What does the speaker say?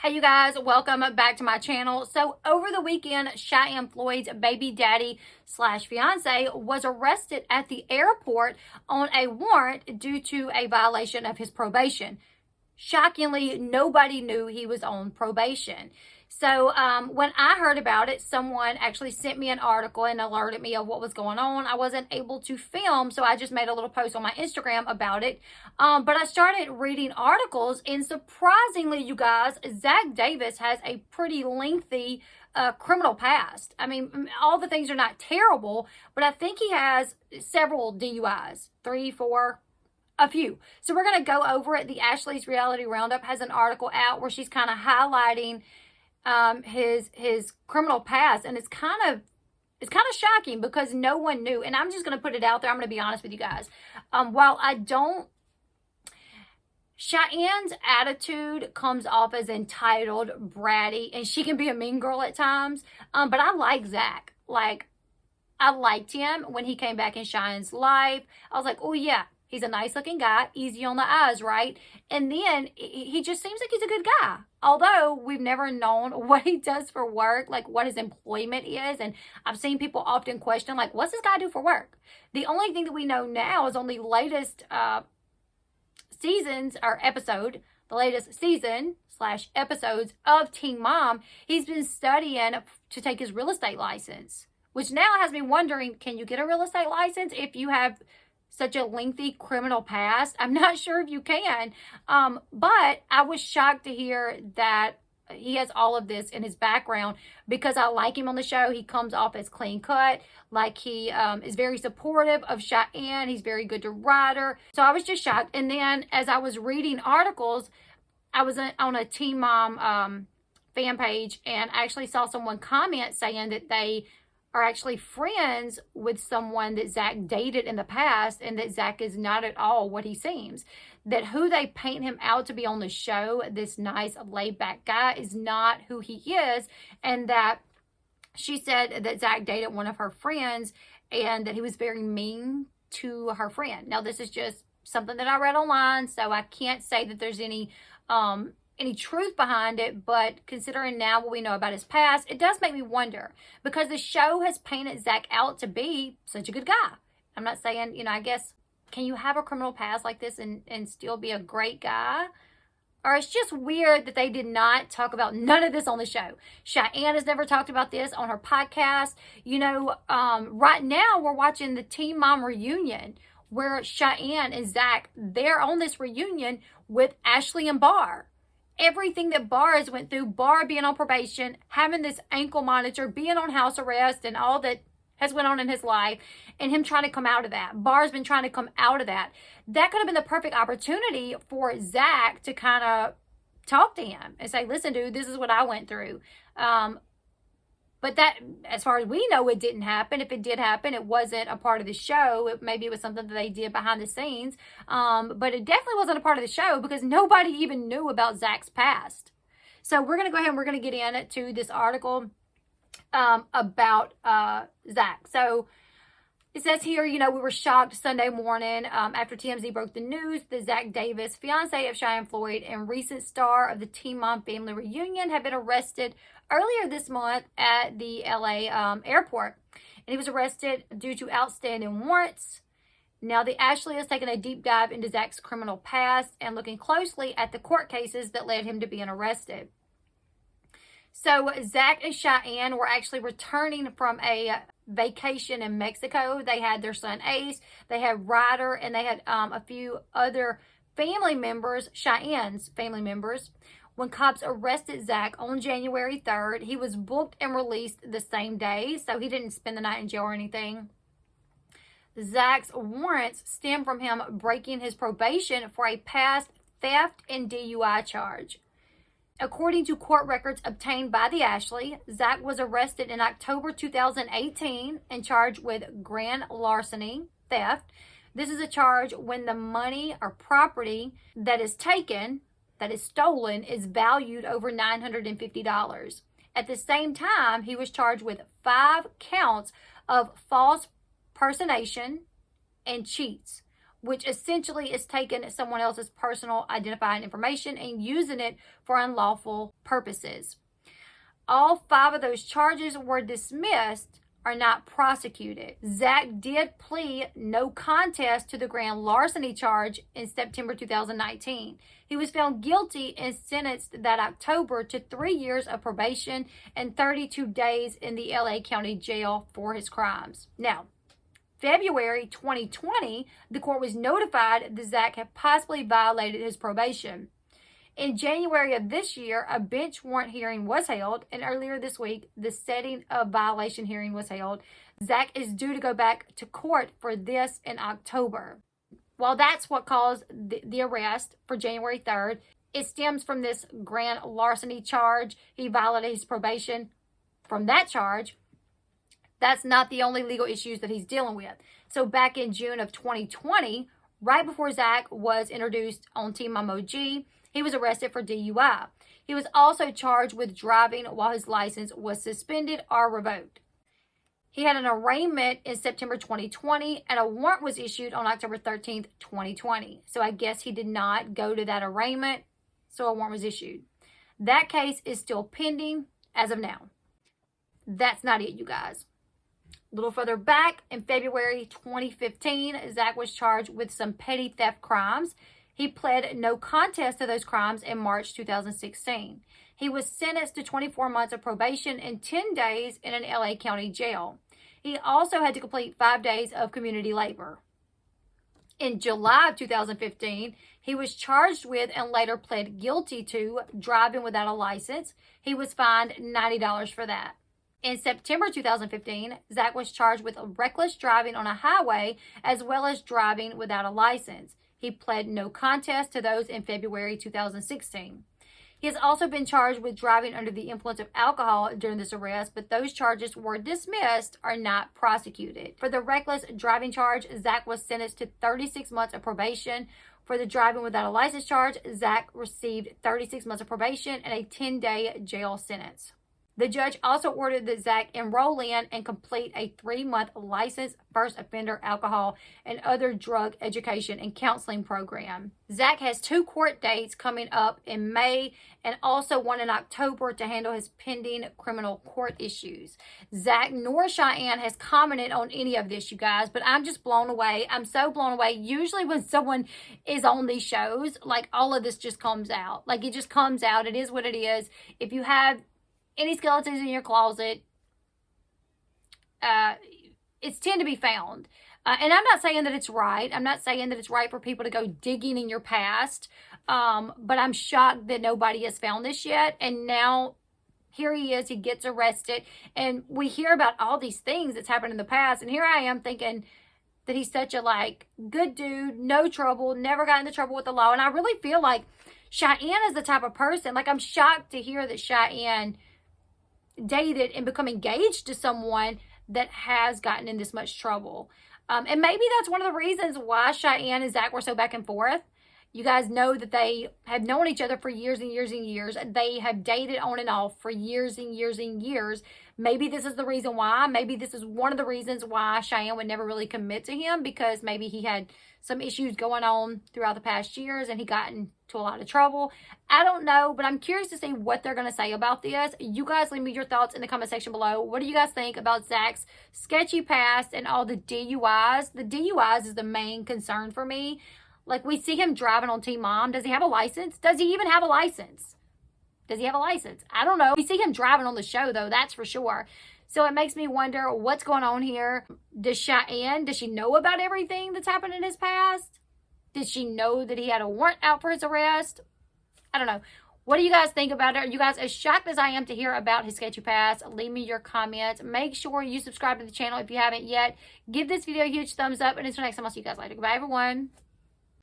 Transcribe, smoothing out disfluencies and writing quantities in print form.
Hey you guys, welcome back to my channel. So over the weekend, Cheyenne Floyd's baby daddy slash fiance was arrested at the airport on a warrant due to a violation of his probation. Shockingly, nobody knew he was on probation. So when I heard about it, someone actually sent me an article and alerted me of what was going on. I wasn't able to film, so I just made a little post on my Instagram about it. But I started reading articles, and surprisingly, you guys, Zach Davis has a pretty lengthy criminal past. I mean, all the things are not terrible, but I think he has several DUIs, 3, 4, a few. So we're going to go over it. The Ashley's Reality Roundup has an article out where she's kind of highlighting his criminal past, and it's kind of shocking because no one knew. And I'm just going to put it out there. I'm going to be honest with you guys. While I don't, Cheyenne's attitude comes off as entitled, bratty, and she can be a mean girl at times. But I like Zach. Like, I liked him when he came back in Cheyenne's life. I was like, oh yeah, he's a nice looking guy, easy on the eyes, right? And then he just seems like he's a good guy. Although we've never known what he does for work, like what his employment is. And I've seen people often question, like, what's this guy do for work? The only thing that we know now is on the latest seasons or episode, the latest season / episodes of Teen Mom, he's been studying to take his real estate license, which now has me wondering, can you get a real estate license if you have such a lengthy criminal past? I'm not sure if you can, but I was shocked to hear that he has all of this in his background because I like him on the show. He comes off as clean cut, like he is very supportive of Cheyenne. He's very good to ride her. So I was just shocked. And then as I was reading articles, I was on a Teen Mom fan page, and I actually saw someone comment saying that they are actually friends with someone that Zach dated in the past, and that Zach is not at all what he seems. That who they paint him out to be on the show, this nice laid-back guy, is not who he is. And that she said that Zach dated one of her friends and that he was very mean to her friend. Now, this is just something that I read online, so I can't say that there's any truth behind it, but considering now what we know about his past, it does make me wonder, because the show has painted Zach out to be such a good guy. I'm not saying, I guess, can you have a criminal past like this and still be a great guy? Or it's just weird that they did not talk about none of this on the show. Cheyenne has never talked about this on her podcast. Right now we're watching the Teen Mom reunion where Cheyenne and Zach, they're on this reunion with Ashley and Bar. Everything that Bar has went through, Bar being on probation, having this ankle monitor, being on house arrest, and all that has went on in his life, and him trying to come out of that. Bar's been trying to come out of that. That could have been the perfect opportunity for Zach to kind of talk to him and say, listen, dude, this is what I went through. But that, as far as we know, it didn't happen. If it did happen, it wasn't a part of the show. Maybe it was something that they did behind the scenes. But it definitely wasn't a part of the show because nobody even knew about Zach's past. So we're going to go ahead and we're going to get into this article about Zach. So it says here, we were shocked Sunday morning after TMZ broke the news that Zach Davis, fiance of Cheyenne Floyd and recent star of the Teen Mom family reunion, had been arrested earlier this month at the LA airport. And he was arrested due to outstanding warrants. Now, the Ashley has taken a deep dive into Zach's criminal past and looking closely at the court cases that led him to being arrested. So Zach and Cheyenne were actually returning from a vacation in Mexico. They had their son Ace, they had Ryder, and they had a few other family members, Cheyenne's family members. When cops arrested Zach on January 3rd, he was booked and released the same day, so he didn't spend the night in jail or anything. Zach's warrants stem from him breaking his probation for a past theft and DUI charge. According to court records obtained by the Ashley, Zach was arrested in October 2018 and charged with grand larceny, theft. This is a charge when the money or property that is taken, that is stolen, is valued over $950. At the same time, he was charged with 5 counts of false personation and cheats, which essentially is taking someone else's personal identifying information and using it for unlawful purposes. All 5 of those charges were dismissed, are not prosecuted. Zach did plead no contest to the grand larceny charge in September 2019. He was found guilty and sentenced that October to 3 years of probation and 32 days in the LA County Jail for his crimes. Now, February 2020, the court was notified that Zach had possibly violated his probation. In January of this year, a bench warrant hearing was held, and earlier this week, the setting of violation hearing was held. Zach is due to go back to court for this in October. While that's what caused the arrest for January 3rd, it stems from this grand larceny charge. He violated his probation from that charge. That's not the only legal issues that he's dealing with. So back in June of 2020, right before Zach was introduced on Teen Mom OG, he was arrested for DUI. He was also charged with driving while his license was suspended or revoked. He had an arraignment in September 2020, and a warrant was issued on October 13th, 2020. So I guess he did not go to that arraignment, so a warrant was issued. That case is still pending as of now. That's not it, you guys. A little further back, in February 2015, Zach was charged with some petty theft crimes. He pled no contest to those crimes in March 2016. He was sentenced to 24 months of probation and 10 days in an LA County jail. He also had to complete 5 days of community labor. In July of 2015, he was charged with and later pled guilty to driving without a license. He was fined $90 for that. In September 2015, Zach was charged with reckless driving on a highway as well as driving without a license. He pled no contest to those in February 2016. He has also been charged with driving under the influence of alcohol during this arrest, but those charges were dismissed or not prosecuted. For the reckless driving charge, Zach was sentenced to 36 months of probation. For the driving without a license charge, Zach received 36 months of probation and a 10-day jail sentence. The judge also ordered that Zach enroll in and complete a 3-month licensed first offender alcohol and other drug education and counseling program. Zach has 2 court dates coming up in May and also one in October to handle his pending criminal court issues. Zach nor Cheyenne has commented on any of this, you guys, but I'm just blown away. I'm so blown away. Usually when someone is on these shows, like all of this just comes out. Like it just comes out. It is what it is. If you have any skeletons in your closet, it's tend to be found. And I'm not saying that it's right. I'm not saying that it's right for people to go digging in your past. But I'm shocked that nobody has found this yet. And now here he is. He gets arrested. And we hear about all these things that's happened in the past. And here I am thinking that he's such a good dude, no trouble, never got into trouble with the law. And I really feel like Cheyenne is the type of person. I'm shocked to hear that Cheyenne dated and become engaged to someone that has gotten in this much trouble. And maybe that's one of the reasons why Cheyenne and Zach were so back and forth. You guys know that they have known each other for years and years and years. They have dated on and off for years and years and years. Maybe this is the reason why. Maybe this is one of the reasons why Cheyenne would never really commit to him, because maybe he had some issues going on throughout the past years and he got into a lot of trouble. I don't know, but I'm curious to see what they're going to say about this. You guys leave me your thoughts in the comment section below. What do you guys think about Zach's sketchy past and all the DUIs? The DUIs is the main concern for me. We see him driving on Teen Mom. Does he have a license? Does he even have a license? Does he have a license? I don't know. We see him driving on the show, though, that's for sure. So it makes me wonder what's going on here. Does Cheyenne, does she know about everything that's happened in his past? Did she know that he had a warrant out for his arrest? I don't know. What do you guys think about it? Are you guys as shocked as I am to hear about his sketchy past? Leave me your comments. Make sure you subscribe to the channel if you haven't yet. Give this video a huge thumbs up. And until next time, I'll see you guys later. Goodbye, everyone.